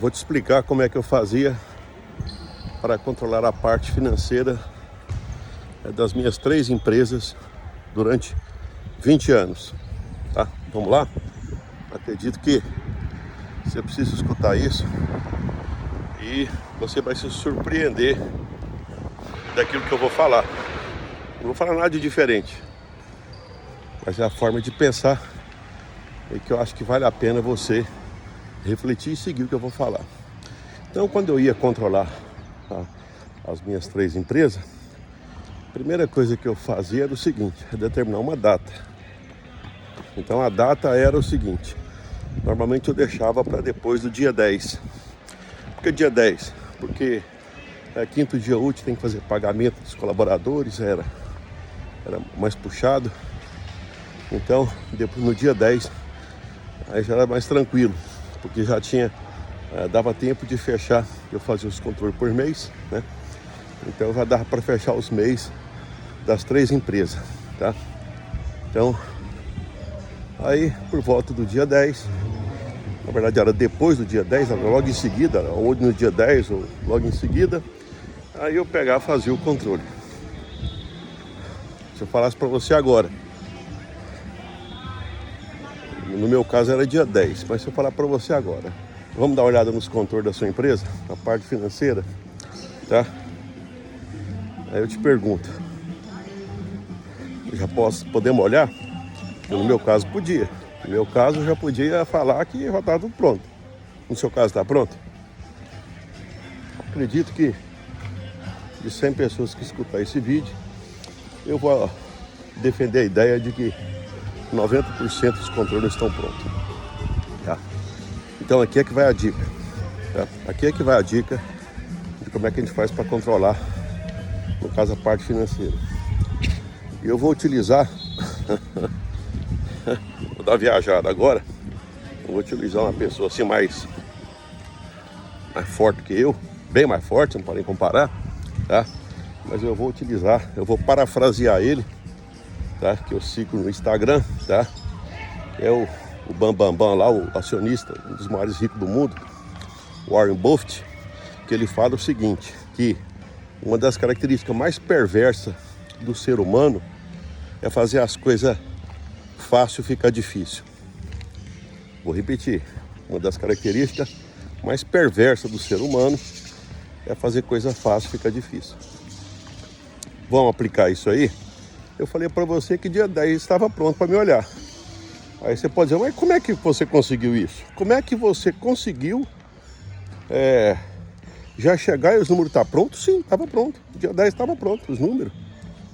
Vou te explicar como é que eu fazia para controlar a parte financeira das minhas 3 empresas durante 20 anos, tá? Vamos lá? Acredito que você precisa escutar isso e você vai se surpreender daquilo que eu vou falar. Não vou falar nada de diferente, mas é a forma de pensar e que eu acho que vale a pena você refletir e seguir o que eu vou falar. Então, quando eu ia controlar as minhas 3 empresas, a primeira coisa que eu fazia era o seguinte: é determinar uma data. Então a data era o seguinte: normalmente eu deixava para depois do dia 10. Por que dia 10? Porque quinto dia útil, tem que fazer pagamento dos colaboradores, era mais puxado. Então, depois, no dia 10, aí já era mais tranquilo, porque já dava tempo de fechar. Eu fazia os controles por mês, né? Então já dava para fechar os mês das 3 empresas, tá? Então, aí por volta do dia 10, na verdade era depois do dia 10, era logo em seguida, ou no dia 10 ou logo em seguida, aí eu pegava e fazia o controle. Se eu falasse para você agora, no meu caso era dia 10, mas se eu falar para você agora, vamos dar uma olhada nos controles da sua empresa, na parte financeira, tá? Aí eu te pergunto, podemos olhar? No meu caso podia. No meu caso eu já podia falar que já estava tudo pronto. No seu caso está pronto? Acredito que de 100 pessoas que escutar esse vídeo, eu vou defender a ideia de que 90% dos controles estão prontos, tá? Então aqui é que vai a dica, tá? Aqui é que vai a dica de como é que a gente faz para controlar, no caso, a parte financeira. E eu vou utilizar vou dar uma viajada agora. Eu vou utilizar uma pessoa assim mais forte que eu, bem mais forte, não podem comparar, tá? Mas eu vou parafrasear ele, tá? Que eu sigo no Instagram, tá? É o Bambambam lá, o acionista, um dos maiores ricos do mundo, Warren Buffett, que ele fala o seguinte, que uma das características mais perversas do ser humano é fazer as coisas fácil ficar difícil. Vou repetir, uma das características mais perversas do ser humano é fazer coisa fácil ficar difícil. Vamos aplicar isso aí? Eu falei para você que dia 10 estava pronto para me olhar. Aí você pode dizer, mas como é que você conseguiu isso? Como é que você conseguiu já chegar e os números estão prontos? Sim, estava pronto. Dia 10 estava pronto, os números.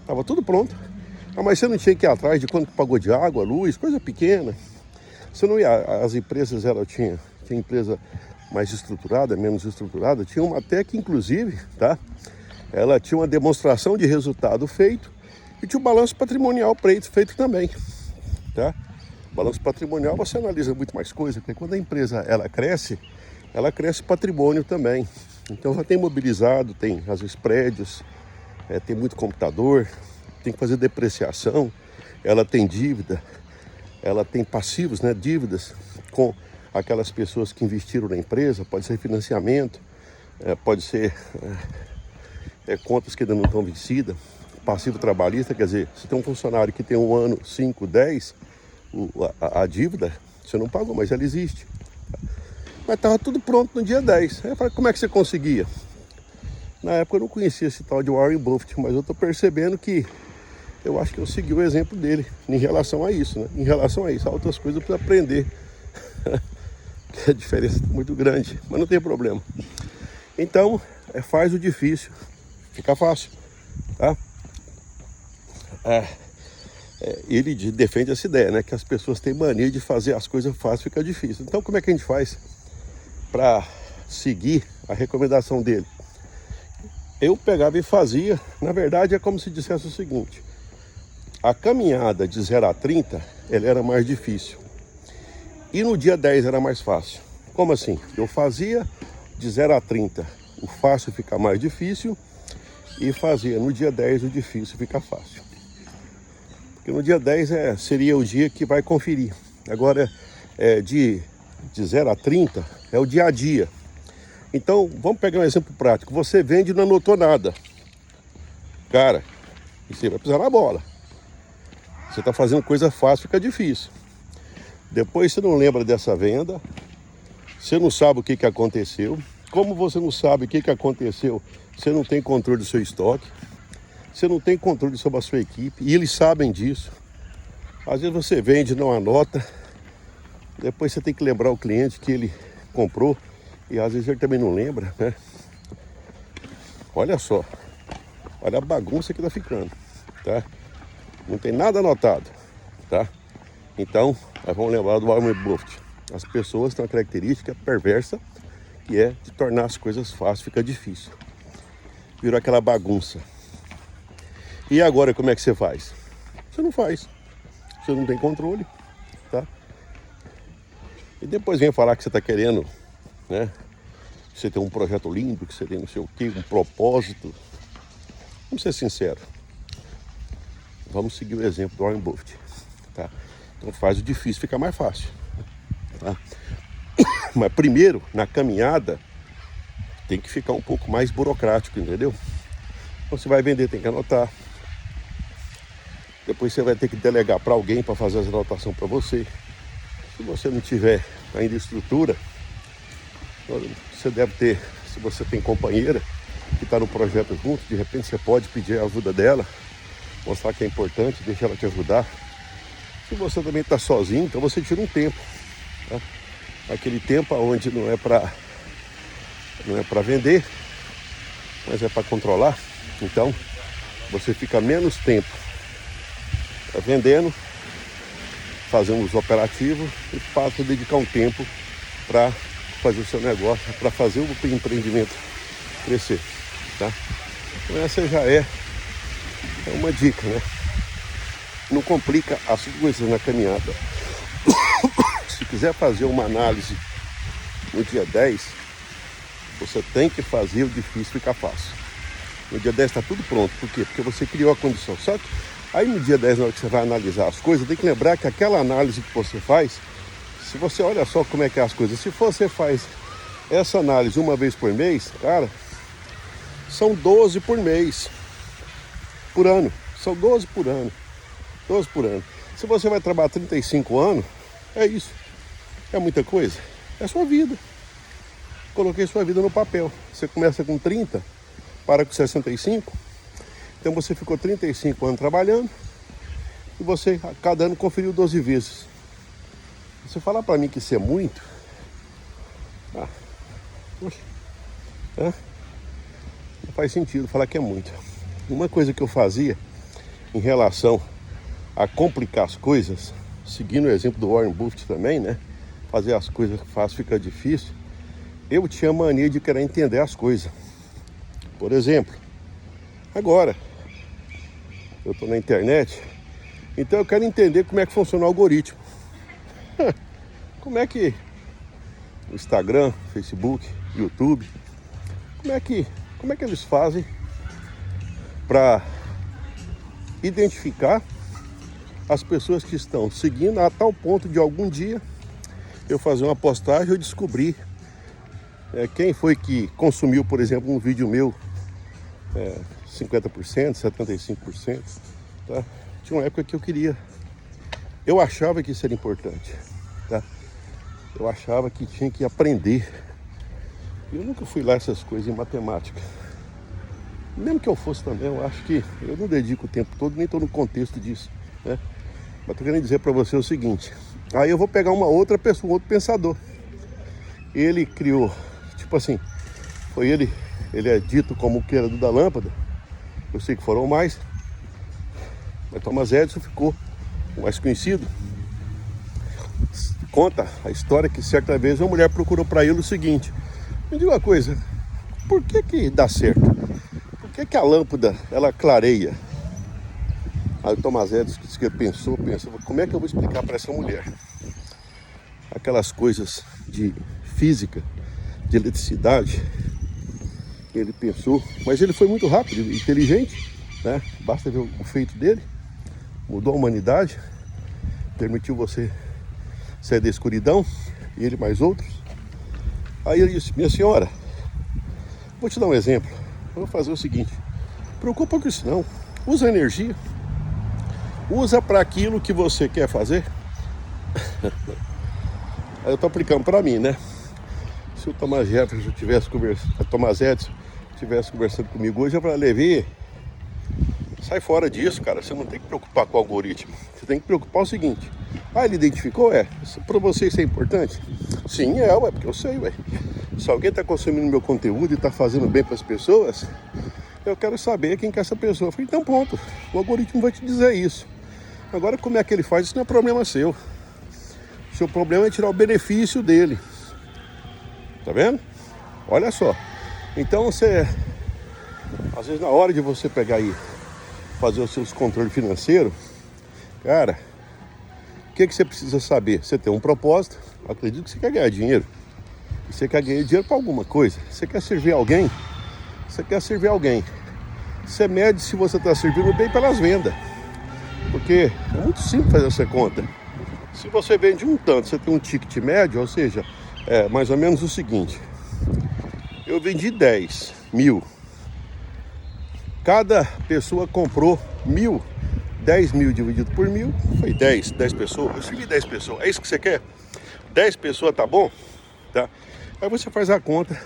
Estava tudo pronto. Mas você não tinha que ir atrás de quanto pagou de água, luz, coisa pequena. Você não ia, as empresas, tinha empresa mais estruturada, menos estruturada. Tinha uma até que, inclusive, tá? Ela tinha uma demonstração de resultado feito e tinha um balanço patrimonial feito também, tá? Balanço patrimonial você analisa muito mais coisa, porque quando a empresa ela cresce patrimônio também. Então já tem mobilizado, tem às vezes prédios, tem muito computador, tem que fazer depreciação, ela tem dívida, ela tem passivos, né, dívidas com aquelas pessoas que investiram na empresa, pode ser financiamento, pode ser contas que ainda não estão vencidas, passivo trabalhista, quer dizer, se tem um funcionário que tem 1 ano, 5, 10, a dívida você não pagou, mas ela existe. Mas estava tudo pronto no dia 10. Aí eu falei, como é que você conseguia? Na época eu não conhecia esse tal de Warren Buffett, mas eu estou percebendo que eu acho que eu segui o exemplo dele em relação a isso, né? Em relação a isso, há outras coisas para aprender. Que a diferença é muito grande, mas não tem problema. Então, faz o difícil, fica fácil, tá? Ele defende essa ideia, né? Que as pessoas têm mania de fazer as coisas fáceis ficar difícil. Então, como é que a gente faz para seguir a recomendação dele? Eu pegava e fazia, na verdade é como se dissesse o seguinte: a caminhada de 0 a 30, ela era mais difícil, e no dia 10 era mais fácil. Como assim? Eu fazia de 0 a 30, o fácil fica mais difícil, e fazia no dia 10 o difícil fica fácil. Porque no dia 10 seria o dia que vai conferir. Agora, de 0 a 30 é o dia a dia. Então, vamos pegar um exemplo prático. Você vende e não anotou nada. Cara, você vai pisar na bola. Você está fazendo coisa fácil, fica difícil. Depois você não lembra dessa venda. Você não sabe o que aconteceu. Como você não sabe o que aconteceu, você não tem controle do seu estoque. Você não tem controle sobre a sua equipe. E eles sabem disso. Às vezes você vende e não anota. Depois você tem que lembrar o cliente que ele comprou. E às vezes ele também não lembra, né? Olha só. Olha a bagunça que tá ficando, tá? Não tem nada anotado, tá? Então, nós vamos lembrar do Warren Buffett. As pessoas têm uma característica perversa, que é de tornar as coisas fáceis, fica difícil. Virou aquela bagunça. E agora como é que você faz? Você não faz. Você não tem controle, tá? E depois vem falar que você está querendo, né? Que você tem um projeto lindo, que você tem não sei o quê, um propósito. Vamos ser sinceros. Vamos seguir o exemplo do Warren Buffett, tá? Então faz o difícil ficar mais fácil, tá? Mas primeiro, na caminhada, tem que ficar um pouco mais burocrático, entendeu? Então você vai vender, tem que anotar. Depois você vai ter que delegar para alguém para fazer as anotações para você. Se você não tiver ainda estrutura, você deve ter, se você tem companheira que está no projeto junto, de repente você pode pedir a ajuda dela, mostrar que é importante, deixar ela te ajudar. Se você também está sozinho, então você tira um tempo, tá? Aquele tempo onde não é para vender, mas é para controlar. Então você fica menos tempo vendendo, fazendo os operativos, e passa a dedicar um tempo para fazer o seu negócio, para fazer o empreendimento crescer, tá? Então essa já é uma dica, né? Não complica as coisas na caminhada. Se quiser fazer uma análise no dia 10, você tem que fazer o difícil ficar fácil. No dia 10 está tudo pronto. Por quê? Porque você criou a condição. Só que aí no dia 10, na hora que você vai analisar as coisas, tem que lembrar que aquela análise que você faz, se você olha só como é que é as coisas, se você faz essa análise uma vez por mês, cara, são 12 por mês, por ano. São 12 por ano. 12 por ano. Se você vai trabalhar 35 anos, é isso. É muita coisa. É sua vida. Coloquei sua vida no papel. Você começa com 30, para com 65. Então você ficou 35 anos trabalhando e você a cada ano conferiu 12 vezes. Você falar para mim que isso é muito, não faz sentido falar que é muito. Uma coisa que eu fazia em relação a complicar as coisas, seguindo o exemplo do Warren Buffett também, né? Fazer as coisas fácil fica difícil. Eu tinha mania de querer entender as coisas. Por exemplo, agora eu estou na internet, então eu quero entender como é que funciona o algoritmo. Como é que o Instagram, Facebook, YouTube, como é que eles fazem para identificar as pessoas que estão seguindo a tal ponto de algum dia eu fazer uma postagem, eu descobrir quem foi que consumiu, por exemplo, um vídeo meu 50%, 75%, tá? Tinha uma época que eu achava que isso era importante, tá? Eu achava que tinha que aprender. Eu nunca fui lá essas coisas em matemática. Mesmo que eu fosse também, eu acho que eu não dedico o tempo todo, nem estou no contexto disso, né? Mas estou querendo dizer para você o seguinte. Aí eu vou pegar uma outra pessoa, um outro pensador. Ele criou, tipo assim, ele é dito como o criador da lâmpada. Eu sei que foram mais, mas Thomas Edison ficou mais conhecido. Conta a história que certa vez uma mulher procurou para ele o seguinte: me diga uma coisa, por que dá certo? Por que a lâmpada ela clareia? Aí o Thomas Edison disse que pensou, como é que eu vou explicar para essa mulher aquelas coisas de física, de eletricidade? Ele pensou, mas ele foi muito rápido, inteligente, né? Basta ver o feito dele, mudou a humanidade, permitiu você sair da escuridão, e ele mais outros. Aí ele disse: minha senhora, Vou te dar um exemplo. Eu vou fazer o seguinte: preocupa com isso não. Usa energia. Usa para aquilo que você quer fazer. Aí eu tô aplicando para mim, né? Se o Thomas Jefferson tivesse conversando, a Thomas Edison tivesse conversando comigo hoje, eu falei: Levi, sai fora disso, cara. Você não tem que preocupar com o algoritmo. Você tem que preocupar o seguinte: ele identificou? Para você isso é importante? Sim, porque eu sei, ué. Se alguém está consumindo meu conteúdo e está fazendo bem para as pessoas, eu quero saber quem que é essa pessoa. Eu falei: então pronto, o algoritmo vai te dizer isso. Agora, como é que ele faz? Isso não é problema seu. Seu problema é tirar o benefício dele. Tá vendo? Olha só. Então você, às vezes na hora de você pegar aí, fazer os seus controles financeiros, cara, o que você precisa saber? Você tem um propósito. Acredito que você quer ganhar dinheiro. Você quer ganhar dinheiro para alguma coisa. Você quer servir alguém. Você quer servir alguém. Você mede se você está servindo bem pelas vendas. Porque é muito simples fazer essa conta. Se você vende um tanto, você tem um ticket médio, ou seja, é mais ou menos o seguinte: eu vendi 10 mil. Cada pessoa comprou 1.000. 10 mil dividido por 1.000 foi 10 pessoas. Eu servi 10 pessoas. É isso que você quer? 10 pessoas tá bom? Tá? Aí você faz a conta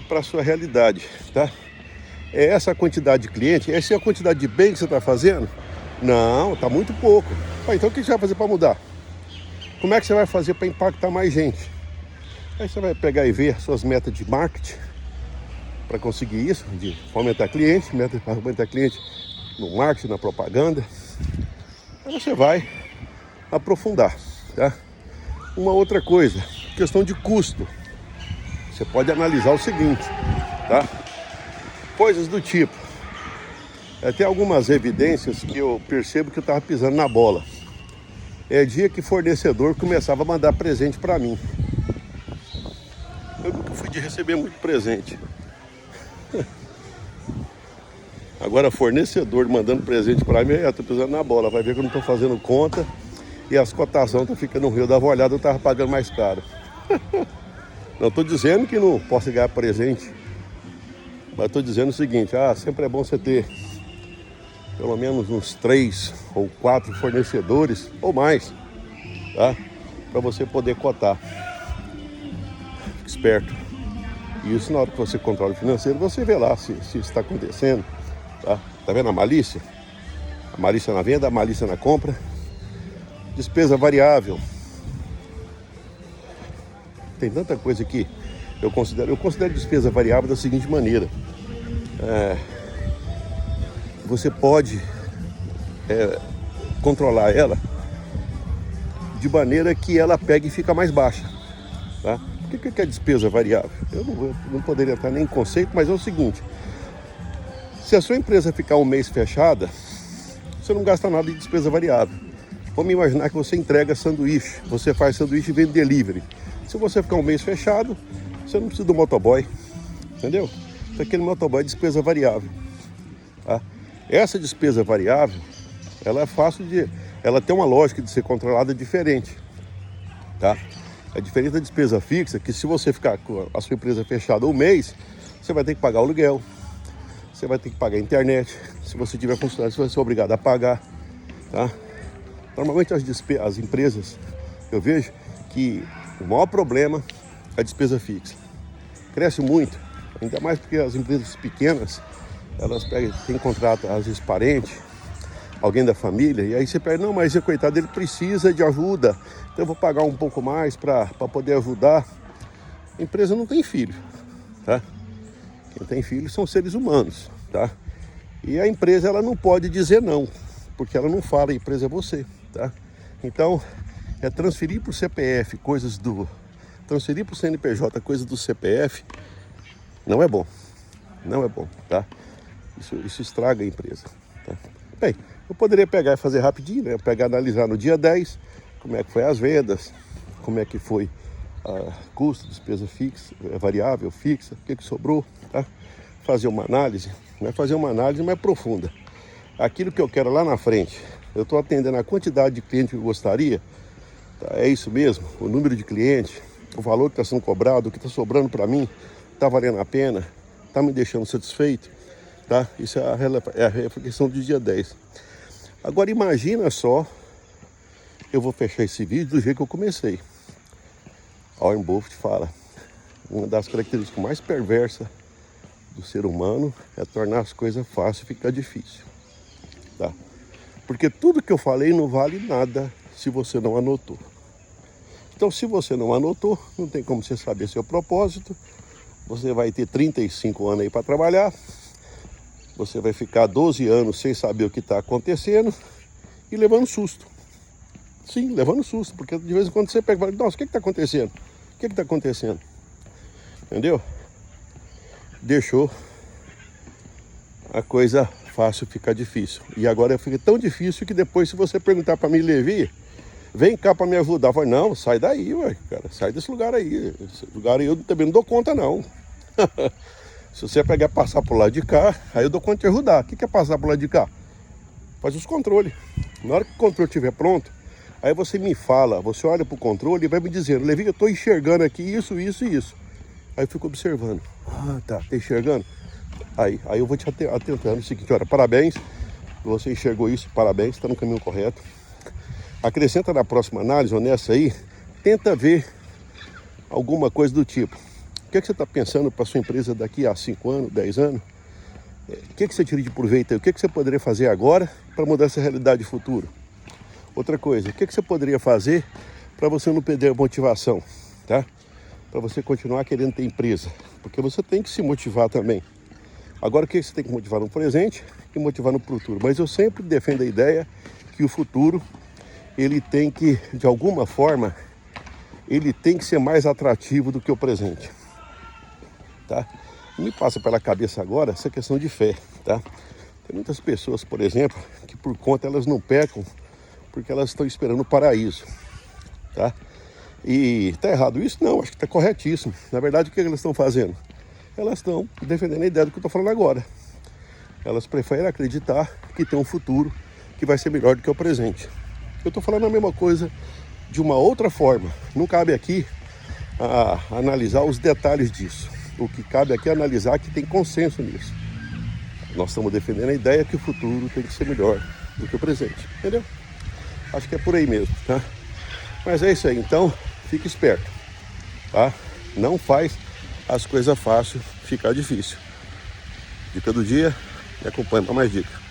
para a sua realidade, tá? É essa a quantidade de cliente? Essa é a quantidade de bem que você está fazendo? Não, tá muito pouco. Então o que você vai fazer para mudar? Como é que você vai fazer para impactar mais gente? Aí você vai pegar e ver suas metas de marketing para conseguir isso, de aumentar cliente, meta para aumentar cliente no marketing, na propaganda. Aí você vai aprofundar, tá? Uma outra coisa, questão de custo. Você pode analisar o seguinte, tá? Coisas do tipo, tem algumas evidências que eu percebo que eu estava pisando na bola. É dia que fornecedor começava a mandar presente para mim. Eu nunca fui de receber muito presente. Agora fornecedor mandando presente para mim, eu tô pisando na bola. Vai ver que eu não tô fazendo conta e as cotações estão ficando no rio. Eu dava uma olhada, eu tava pagando mais caro. Não tô dizendo que não posso ganhar presente, mas tô dizendo o seguinte: sempre é bom você ter pelo menos uns 3 ou 4 fornecedores ou mais, tá? Para você poder cotar. Fique esperto. E isso, na hora que você controla o financeiro, você vê lá se isso está acontecendo, tá? Tá vendo a malícia? A malícia na venda, a malícia na compra. Despesa variável. Tem tanta coisa que eu considero despesa variável da seguinte maneira: você pode controlar ela de maneira que ela pegue e fica mais baixa, tá? O que é despesa variável? Eu não poderia entrar nem em conceito, mas é o seguinte: se a sua empresa ficar um mês fechada, você não gasta nada de despesa variável. Vamos imaginar que você entrega sanduíche, você faz sanduíche e vende delivery. Se você ficar um mês fechado, você não precisa do motoboy, entendeu? Então aquele motoboy é despesa variável, tá? Essa despesa variável, ela é fácil ela tem uma lógica de ser controlada diferente, tá? É diferente da despesa fixa, que se você ficar com a sua empresa fechada um mês, você vai ter que pagar o aluguel, você vai ter que pagar a internet, se você tiver funcionário, você vai ser obrigado a pagar, tá? Normalmente as empresas, eu vejo que o maior problema é a despesa fixa. Cresce muito, ainda mais porque as empresas pequenas, elas têm contrato, às vezes parente, alguém da família, e aí você pede: não, mas coitado, ele precisa de ajuda, então eu vou pagar um pouco mais para poder ajudar. A empresa não tem filho, tá? Quem tem filho são seres humanos, tá? E a empresa, ela não pode dizer não, porque ela não fala, a empresa é você, tá? Então, transferir para o CPF transferir para o CNPJ coisas do CPF não é bom, tá? Isso estraga a empresa, tá? Bem, eu poderia pegar e fazer rapidinho, né? Analisar no dia 10 como é que foi as vendas, como é que foi custo, despesa fixa, variável, fixa, o que sobrou, tá? Fazer uma análise, fazer uma análise mais profunda. Aquilo que eu quero lá na frente, eu estou atendendo a quantidade de clientes que eu gostaria, tá? É isso mesmo, o número de clientes, o valor que está sendo cobrado, o que está sobrando para mim, tá valendo a pena, tá me deixando satisfeito, tá? Isso é a reflexão do dia 10. Agora imagina só, eu vou fechar esse vídeo do jeito que eu comecei. Warren Buffett fala, uma das características mais perversas do ser humano é tornar as coisas fáceis e ficar difícil, tá? Porque tudo que eu falei não vale nada se você não anotou. Então, se você não anotou, não tem como você saber seu propósito. Você vai ter 35 anos aí para trabalhar. Você vai ficar 12 anos sem saber o que está acontecendo e levando susto. Sim, levando susto, porque de vez em quando você pega e fala, nossa, o que está acontecendo? O que está acontecendo? Entendeu? Deixou a coisa fácil ficar difícil. E agora fica tão difícil que depois, se você perguntar para mim, Levi, vem cá para me ajudar. Eu falo, não, sai daí, ué, cara, sai desse lugar aí. Esse lugar aí eu também não dou conta, não. Se você pegar e passar pro lado de cá, aí eu dou conta de ajudar. O que é passar pro lado de cá? Faz os controles. Na hora que o controle estiver pronto, aí você me fala, você olha pro controle e vai me dizendo, Levi, eu tô enxergando aqui isso, isso e isso. Aí eu fico observando. Ah, tá enxergando? Aí eu vou te atentando o seguinte, olha, parabéns, você enxergou isso, parabéns, está no caminho correto. Acrescenta na próxima análise, ou nessa aí, tenta ver alguma coisa do tipo. O que você está pensando para sua empresa daqui a 5 anos, 10 anos? O que você tira de proveito aí? O que você poderia fazer agora para mudar essa realidade futura? Outra coisa, o que você poderia fazer para você não perder a motivação, tá? Para você continuar querendo ter empresa. Porque você tem que se motivar também. Agora, o que você tem que motivar no presente e motivar no futuro? Mas eu sempre defendo a ideia que o futuro, ele tem que, de alguma forma, ele tem que ser mais atrativo do que o presente, tá? Me passa pela cabeça agora essa questão de fé, tá? Tem muitas pessoas, por exemplo, que por conta elas não pecam porque elas estão esperando o paraíso, tá? E tá errado isso? Não, acho que tá corretíssimo. Na verdade, o que elas estão fazendo? Elas estão defendendo a ideia do que eu tô falando agora. Elas preferem acreditar que tem um futuro que vai ser melhor do que o presente. Eu estou falando a mesma coisa de uma outra forma. Não cabe aqui analisar os detalhes disso. O que cabe aqui é analisar que tem consenso nisso. Nós estamos defendendo a ideia que o futuro tem que ser melhor do que o presente. Entendeu? Acho que é por aí mesmo, tá? Mas é isso aí. Então, fique esperto, tá? Não faz as coisas fáceis ficar difícil. Dica do dia, me acompanha para mais dicas.